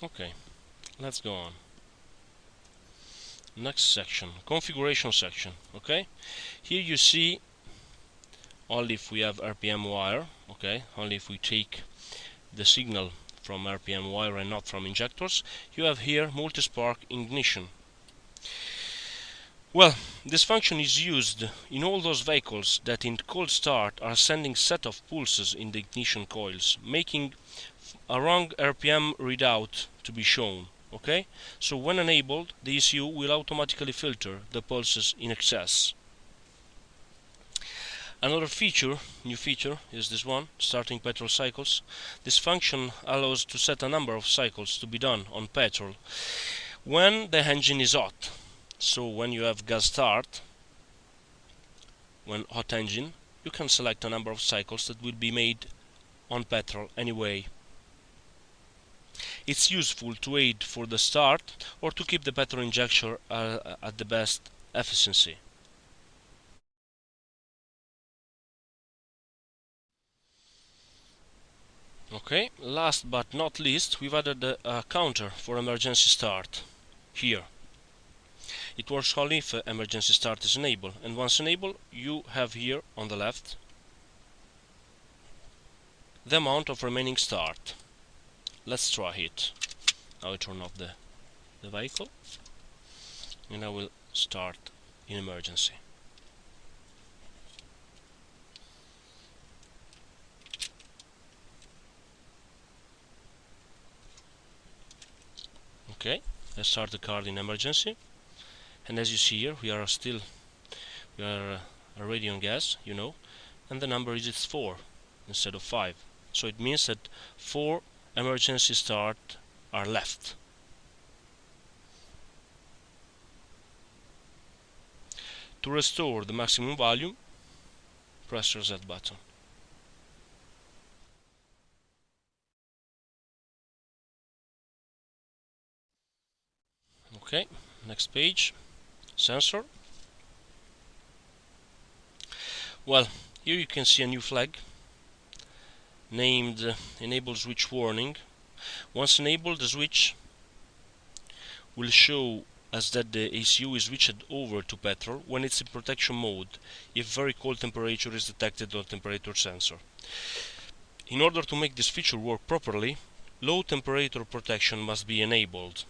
Okay, let's go on. Next section, configuration section. Okay, here you see only if we have RPM wire. Okay, only if we take the signal from RPM wire and not from injectors. You have here multi-spark ignition. Well, this function is used in all those vehicles that in cold start are sending set of pulses in the ignition coils, making a wrong RPM readout to be shown. Okay, so when enabled, the ECU will automatically filter the pulses in excess. Another new feature is this one, starting petrol cycles. This function allows to set a number of cycles to be done on petrol when the engine is hot. So when you have gas start, when hot engine, you can select a number of cycles that will be made on petrol anyway. It's useful to aid for the start or to keep the petrol injection at the best efficiency. Okay, last but not least, we've added a counter for emergency start here. It works only if emergency start is enabled, and once enabled, you have here on the left the amount of remaining start. Let's try it. Now I turn off the vehicle, and I will start in emergency. Okay, let's start the car in emergency, and as you see here, we are already on gas, and the number is 4 instead of 5. So it means that 4 emergency start are left. To restore the maximum volume, press the reset button. Okay, next page, sensor. Well, here you can see a new flag named enable switch warning. Once enabled, the switch will show us that the ECU is switched over to petrol when it's in protection mode if very cold temperature is detected on temperature sensor. In order to make this feature work properly, low temperature protection must be enabled.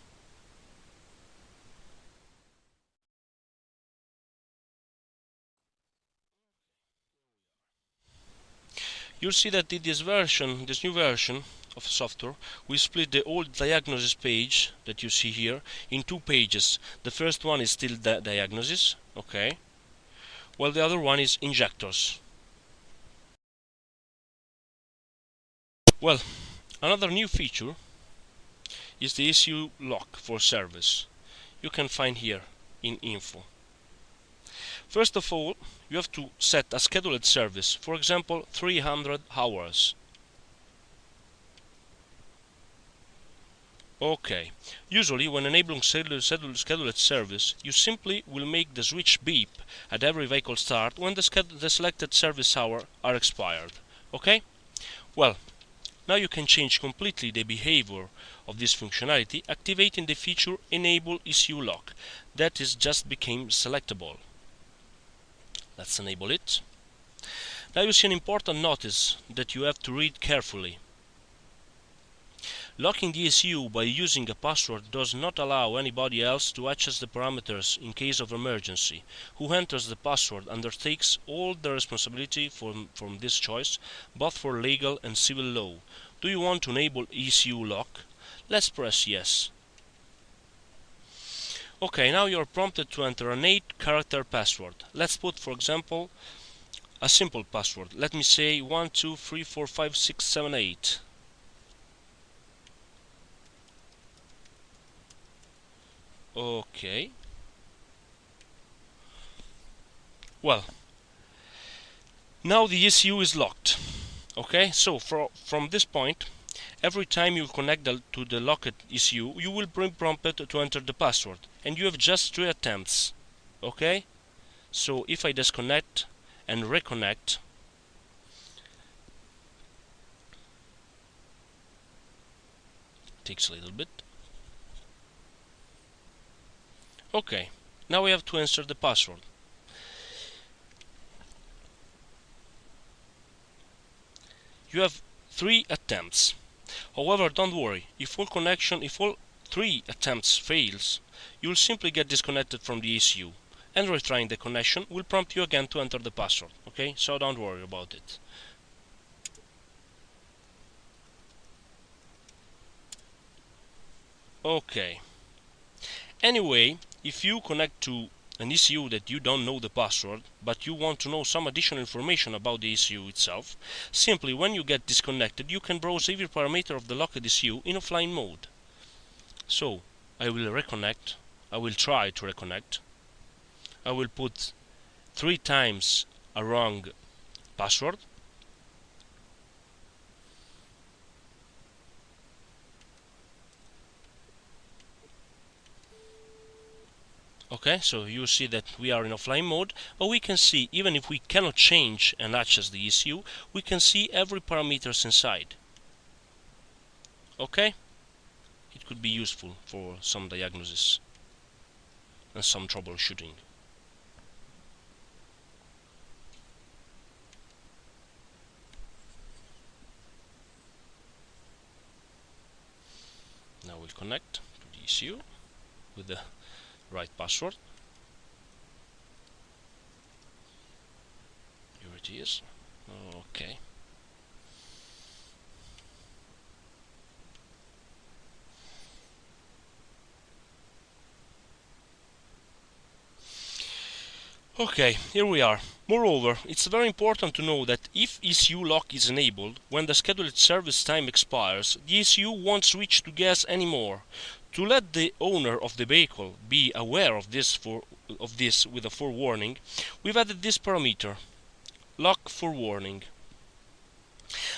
You'll see that in this new version of software, we split the old diagnosis page that you see here in 2 pages. The first one is still the diagnosis, okay, while the other one is injectors. Well, another new feature is the ECU lock for service. You can find here in info. First of all, you have to set a scheduled service, for example 300 hours. Okay, usually when enabling scheduled service, you simply will make the switch beep at every vehicle start when the selected service hours are expired. Okay? Well, now you can change completely the behavior of this functionality, activating the feature Enable ECU Lock. That is just became selectable. Let's enable it. Now you see an important notice that you have to read carefully. Locking the ECU by using a password does not allow anybody else to access the parameters in case of emergency. Who enters the password undertakes all the responsibility from this choice, both for legal and civil law. Do you want to enable ECU lock? Let's press yes. Okay, now you are prompted to enter an 8-character password. Let's put, for example, a simple password. Let me say 1, 2, 3, 4, 5, 6, 7, 8. Okay. Well, now the ECU is locked. Okay, so from this point, every time you connect to the locked ECU, you will be prompted to enter the password, and you have just 3 attempts. Okay, so if I disconnect and reconnect, takes a little bit. Okay, now we have to enter the password. You have 3 attempts. However, don't worry, if all 3 attempts fails, you'll simply get disconnected from the ECU, and retrying the connection will prompt you again to enter the password, okay? So don't worry about it. Okay. Anyway, if you connect to an ECU that you don't know the password, but you want to know some additional information about the ECU itself, simply when you get disconnected, you can browse every parameter of the locked ECU in offline mode. So, I will reconnect. I will try to reconnect. I will put 3 times a wrong password. Okay, so you see that we are in offline mode, but we can see, even if we cannot change and access the ECU, we can see every parameters inside. Okay, it could be useful for some diagnosis and some troubleshooting. Now we'll connect to the ECU with the right password. Here it is. Okay. Okay, here we are. Moreover, it's very important to know that if ECU lock is enabled, when the scheduled service time expires, the ECU won't switch to gas anymore. To let the owner of the vehicle be aware of this with a forewarning, we've added this parameter, lock forewarning.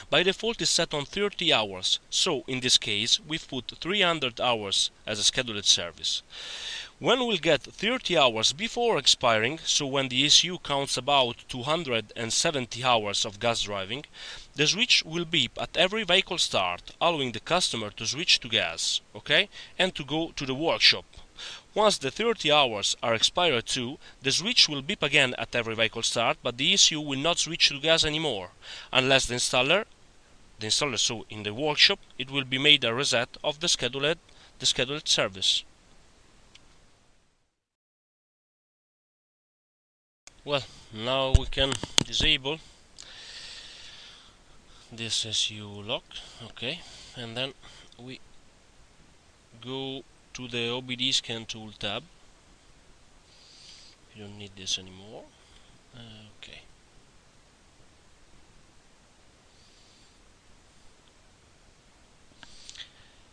By default is set on 30 hours, so in this case we've put 300 hours as a scheduled service. When we'll get 30 hours before expiring, so when the ECU counts about 270 hours of gas driving, the switch will beep at every vehicle start, allowing the customer to switch to gas, okay, and to go to the workshop. Once the 30 hours are expired too, the switch will beep again at every vehicle start, but the ECU will not switch to gas anymore, unless the installer, so in the workshop, it will be made a reset of the scheduled service. Well, now we can disable this ECU lock, okay, and then we go to the OBD scan tool tab. We don't need this anymore. Okay.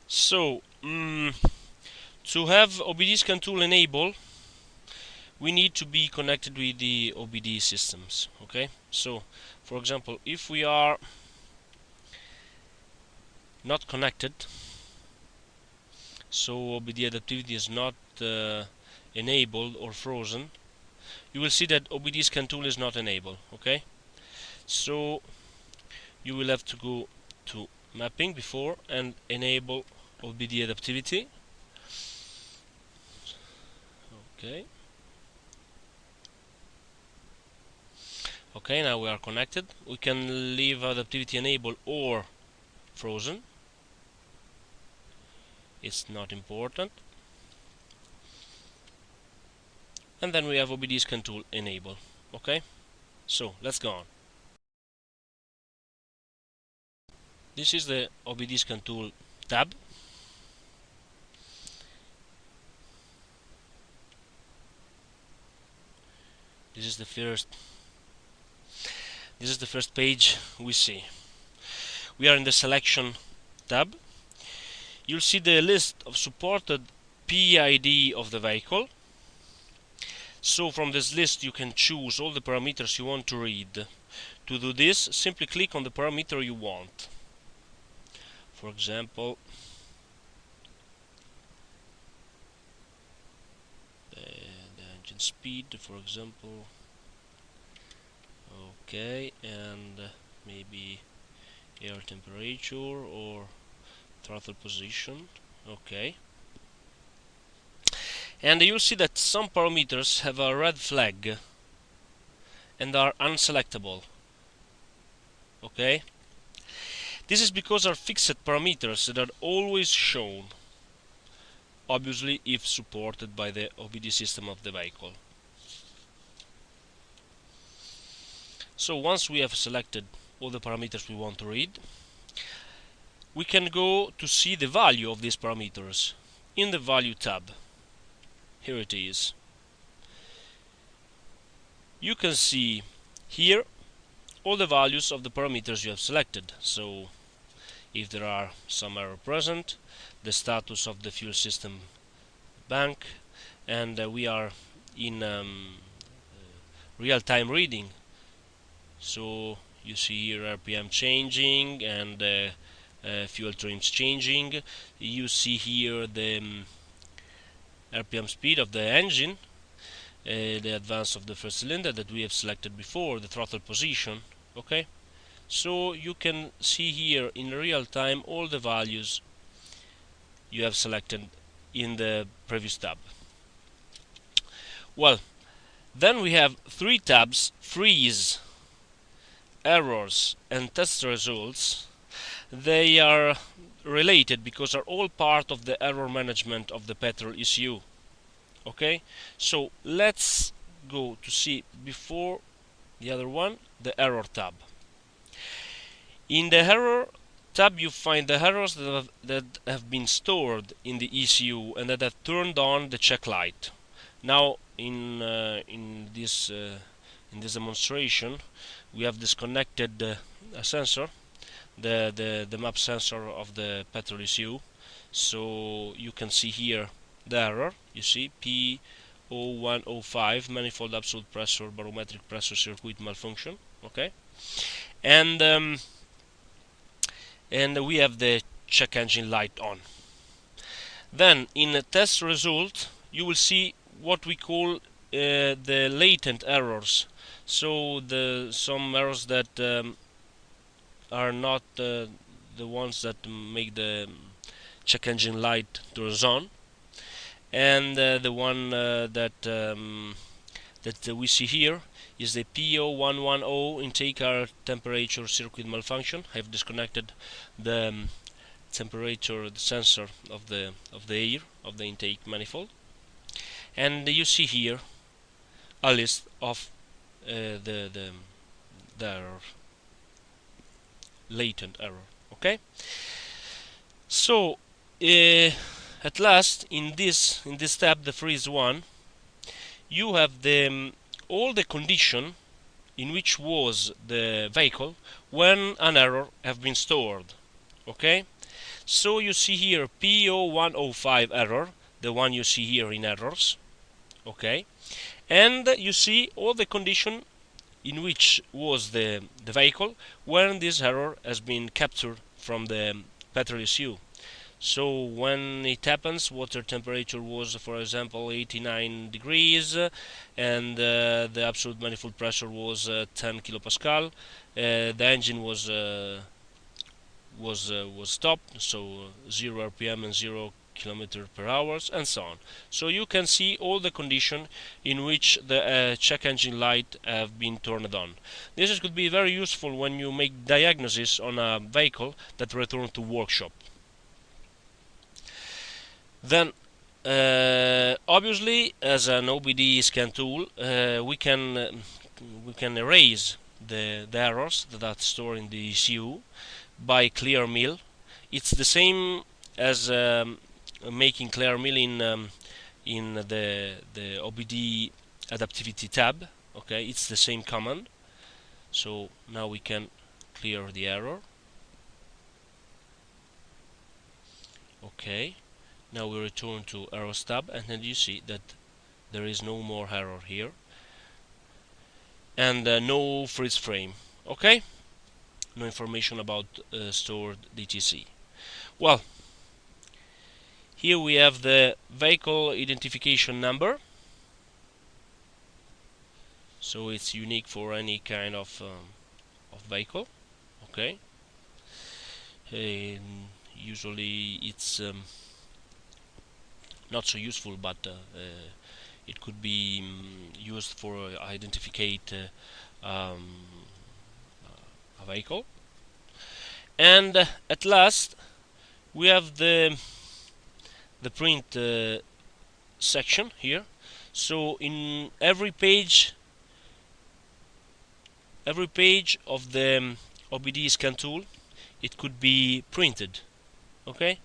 So, to have OBD scan tool enabled, we need to be connected with the OBD systems, okay? So, for example, if we are not connected, so OBD adaptivity is not enabled or frozen, you will see that OBD scan tool is not enabled, okay? So you will have to go to mapping before and enable OBD adaptivity. Okay. Okay, now we are connected. We can leave adaptivity enabled or frozen. It's not important. And then we have OBD scan tool enabled. Okay, so let's go on. This is the OBD scan tool tab. This is the first page we see. We are in the selection tab. You'll see the list of supported PID of the vehicle. So from this list you can choose all the parameters you want to read. To do this, simply click on the parameter you want. For example, the engine speed, for example. Okay, and maybe air temperature or throttle position. Okay, and you'll see that some parameters have a red flag and are unselectable. Okay, this is because are fixed parameters that are always shown, obviously if supported by the OBD system of the vehicle. So once we have selected all the parameters we want to read, we can go to see the value of these parameters in the value tab. Here it is. You can see here all the values of the parameters you have selected. So if there are some error present, the status of the fuel system bank, and we are in real-time reading. So you see here RPM changing and fuel trims changing. You see here the RPM speed of the engine, the advance of the first cylinder that we have selected before, the throttle position. Okay, so you can see here in real time all the values you have selected in the previous tab. Well, then we have three tabs: freeze, errors, and test results. They are related because are all part of the error management of the petrol ECU. Okay, so let's go to see before the other one, the error tab. In the error tab you find the errors that have been stored in the ECU and that have turned on the check light. Now in this demonstration we have disconnected a sensor, the map sensor of the petrol ECU, so you can see here the error. You see P0105, manifold absolute pressure barometric pressure circuit malfunction. Okay, and we have the check engine light on. Then in the test result you will see what we call the latent errors. So some errors that are not the ones that make the check engine light turns on, and the one that we see here is the P0110 intake air temperature circuit malfunction. I've disconnected the temperature sensor of the air of the intake manifold, and you see here a list of the error, latent error. Okay, so at last in this tab, the freeze one, you have the all the condition in which was the vehicle when an error have been stored. Okay, so you see here P0105 error, the one you see here in errors. Okay, and you see all the condition in which was the vehicle when this error has been captured from the petrol ECU. So when it happens, water temperature was, for example, 89 degrees, and the absolute manifold pressure was 10 kilopascal. The engine was stopped, so 0 RPM and 0 kilometer per hour, and so on. So you can see all the condition in which the check engine light have been turned on. This could be very useful when you make diagnosis on a vehicle that return to workshop. Then obviously, as an OBD scan tool, we can erase the errors that are stored in the ECU by clear mill. It's the same as making clear mill in the OBD adaptivity tab. Okay, it's the same command. So now we can clear the error. Okay, now we return to errors tab, and then you see that there is no more error here, and no freeze frame. Okay, no information about stored DTC. Well, here we have the vehicle identification number, so it's unique for any kind of vehicle. Okay, and usually it's not so useful, but it could be used for identificate a vehicle. And at last we have the print section here. So in every page of the OBD scan tool, it could be printed. Okay,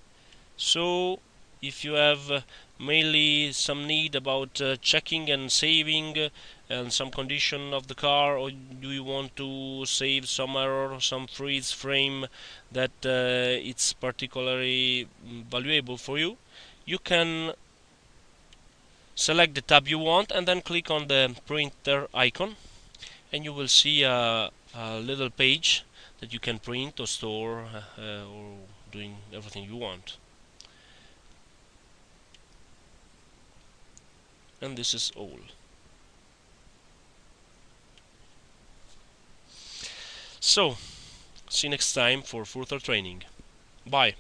so if you have mainly some need about checking and saving and some condition of the car, or do you want to save some error, some freeze frame that it's particularly valuable for you, you can select the tab you want and then click on the printer icon, and you will see a little page that you can print or store or doing everything you want. And this is all. So, see you next time for further training. Bye.